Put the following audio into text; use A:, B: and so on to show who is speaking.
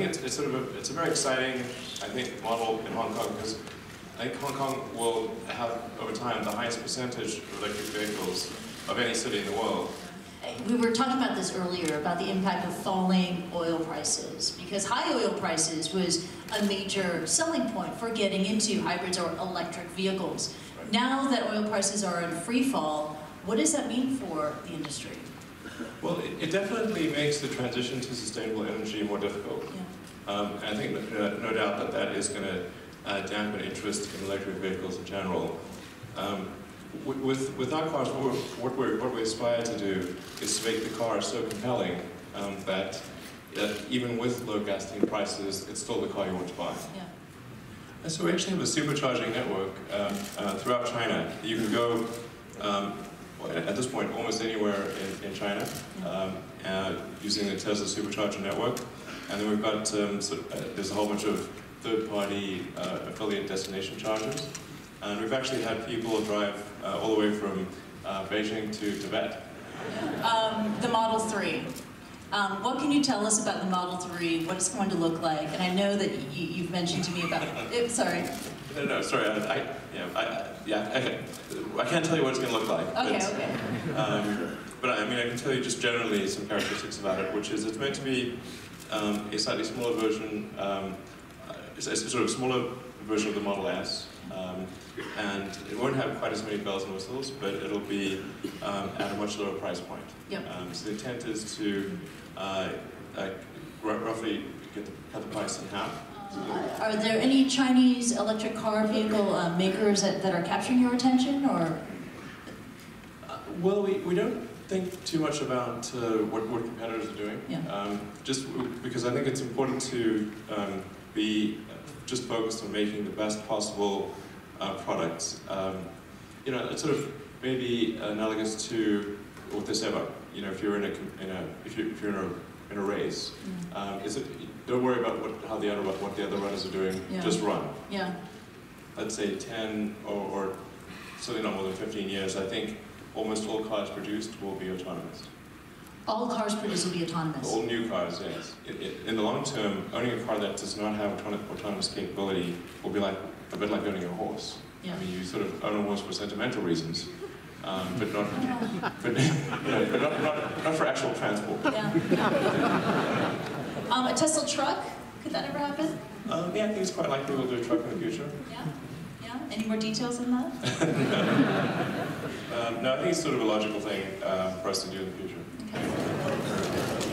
A: think it's sort of it's a very exciting, I think, model in Hong Kong, because I think Hong Kong will have over time the highest percentage of electric vehicles of any city in the world.
B: We were talking about this earlier, about the impact of falling oil prices, because high oil prices was a major selling point for getting into hybrids or electric vehicles. Right. Now that oil prices are in free fall, what does that mean for the industry?
A: Well, it definitely makes the transition to sustainable energy more difficult. Yeah. I think no doubt that is going to dampen interest in electric vehicles in general. With our cars, what we aspire to do is to make the car so compelling that even with low gasoline prices, it's still the car you want to buy. Yeah. And so we actually have a supercharging network throughout China. You can go, at this point, almost anywhere in China using the Tesla supercharger network. And then we've got, there's a whole bunch of third-party affiliate destination chargers. And we've actually had people drive all the way from Beijing to Tibet.
B: The Model 3. What can you tell us about the Model 3, what it's going to look like? And I know that you've mentioned to me about it. Sorry.
A: No, sorry. I can't tell you what it's going to look like.
B: Okay, okay.
A: But I mean, I can tell you just generally some characteristics about it, which is it's meant to be a slightly smaller version, it's a sort of smaller version of the Model S. And it won't have quite as many bells and whistles, but it'll be at a much lower price point. Yep. So the intent is to roughly cut the price in half.
B: Are there any Chinese electric car vehicle makers that are capturing your attention, or?
A: Well, we don't think too much about what competitors are doing. Yeah. Just because I think it's important to be just focused on making the best possible products. You know, it's sort of maybe analogous to what they say about, you know, if you're in a race, don't worry about what the other runners are doing. Yeah. Just run. Yeah. Let's say 10 or certainly not more than 15 years. I think almost all cars produced will be autonomous.
B: All cars produced will be autonomous?
A: All new cars, yes. In the long term, owning a car that does not have autonomous capability will be like a bit like owning a horse. Yeah. I mean, you sort of own a horse for sentimental reasons, but not for actual transport. Yeah.
B: A Tesla truck, could that ever happen?
A: Yeah, I think it's quite likely we'll do a truck in the future.
B: Yeah. Yeah. Any more details on that?
A: No, I think it's sort of a logical thing for us to do in the future. Okay.